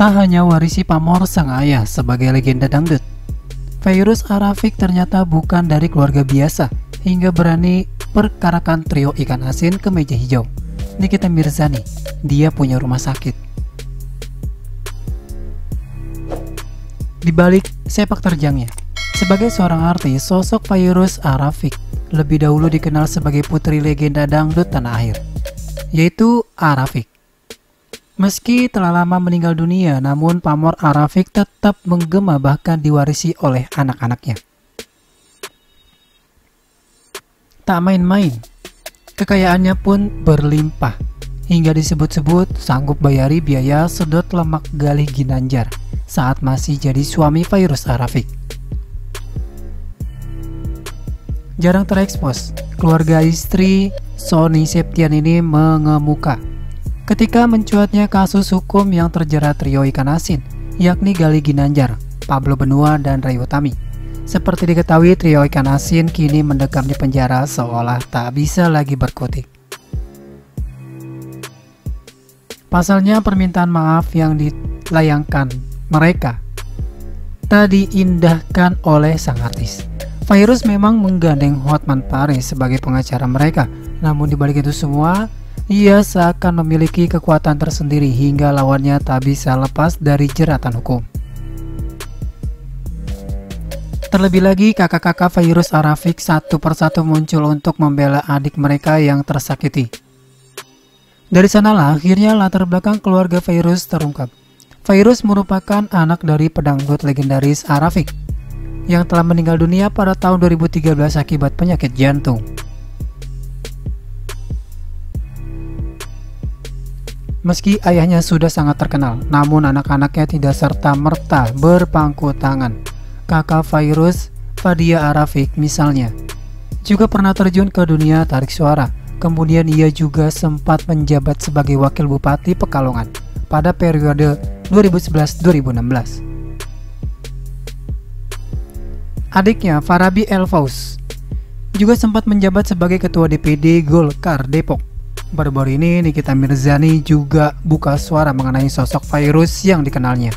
Tak hanya warisi pamor sang ayah sebagai legenda dangdut, Fairuz Arafiq ternyata bukan dari keluarga biasa hingga berani perkarakan trio ikan asin ke meja hijau. Nikita Mirzani, dia punya rumah sakit. Di balik sepak terjangnya, sebagai seorang artis, sosok Fairuz Arafiq lebih dahulu dikenal sebagai putri legenda dangdut tanah air, yaitu Arafiq. Meski telah lama meninggal dunia, namun pamor Arafiq tetap menggema bahkan diwarisi oleh anak-anaknya. Tak main-main, kekayaannya pun berlimpah, hingga disebut-sebut sanggup bayari biaya sedot lemak Galih Ginanjar saat masih jadi suami Fairuz Arafiq. Jarang terekspos, keluarga istri Sony Septian ini mengemuka ketika mencuatnya kasus hukum yang terjerat trio ikan asin, yakni Galih Ginanjar, Pablo Benua, dan Ray Utami. Seperti diketahui, trio ikan asin kini mendekam di penjara seolah tak bisa lagi berkutik. Pasalnya, permintaan maaf yang dilayangkan mereka tak diindahkan oleh sang artis. Fairuz memang menggandeng Hotman Paris sebagai pengacara mereka, namun dibalik itu semua, ia seakan memiliki kekuatan tersendiri hingga lawannya tak bisa lepas dari jeratan hukum. Terlebih lagi, kakak-kakak Fairuz Arafiq satu persatu muncul untuk membela adik mereka yang tersakiti. Dari sanalah akhirnya latar belakang keluarga Fairuz terungkap. Fairuz merupakan anak dari pedangdut legendaris Arafiq yang telah meninggal dunia pada tahun 2013 akibat penyakit jantung. Meski ayahnya sudah sangat terkenal, namun anak-anaknya tidak serta-merta berpangku tangan. Kakak Fairuz, Fadia Arafiq misalnya, juga pernah terjun ke dunia tarik suara. Kemudian ia juga sempat menjabat sebagai wakil bupati Pekalongan pada periode 2011-2016. Adiknya, Farabi Elfaus, juga sempat menjabat sebagai ketua DPD Golkar Depok. Baru-baru ini Nikita Mirzani juga buka suara mengenai sosok Fairuz yang dikenalnya.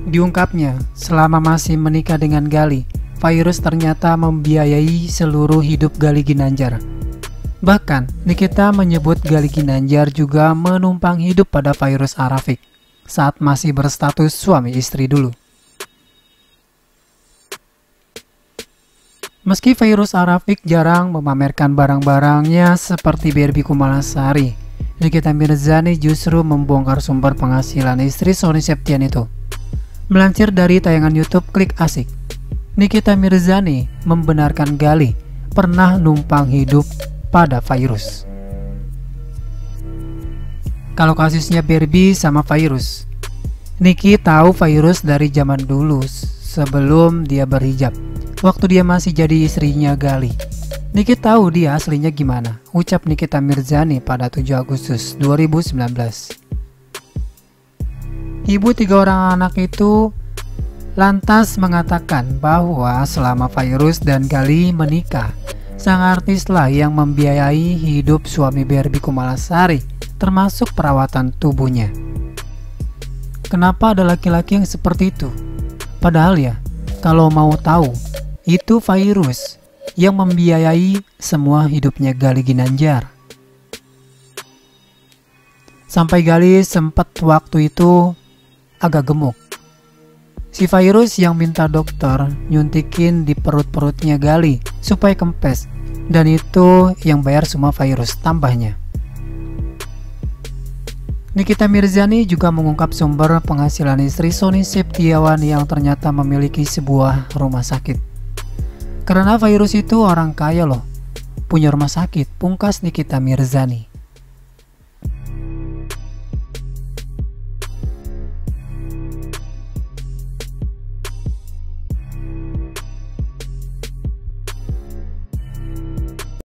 Diungkapnya, selama masih menikah dengan Galih, Fairuz ternyata membiayai seluruh hidup Galih Ginanjar. Bahkan, Nikita menyebut Galih Ginanjar juga menumpang hidup pada Fairuz Arafiq saat masih berstatus suami istri dulu. Meski Fairuz Arafiq jarang memamerkan barang-barangnya seperti Barbie Kumalasari, Nikita Mirzani justru membongkar sumber penghasilan istri Sony Septian itu. Melansir dari tayangan YouTube Klik Asik, Nikita Mirzani membenarkan Galih pernah numpang hidup pada Fairuz. Kalau kasusnya Barbie sama Fairuz, Niki tahu Fairuz dari zaman dulu sebelum dia berhijab. Waktu dia masih jadi istrinya Galih, Niki tahu dia aslinya gimana, ucap Nikita Mirzani pada 7 Agustus 2019. Ibu 3 orang anak itu lantas mengatakan bahwa selama Fairuz dan Galih menikah, sang artislah yang membiayai hidup suami Barbie Kumalasari, termasuk perawatan tubuhnya. Kenapa ada laki-laki yang seperti itu? Padahal ya, kalau mau tahu, itu Fairuz yang membiayai semua hidupnya Galih Ginanjar. Sampai Galih sempat waktu itu agak gemuk. Si Fairuz yang minta dokter nyuntikin di perut-perutnya Galih supaya kempes, dan itu yang bayar semua Fairuz, tambahnya. Nikita Mirzani juga mengungkap sumber penghasilan istri Sony Septiawan yang ternyata memiliki sebuah rumah sakit. Karena Fairuz itu orang kaya loh, punya rumah sakit, pungkas Nikita Mirzani.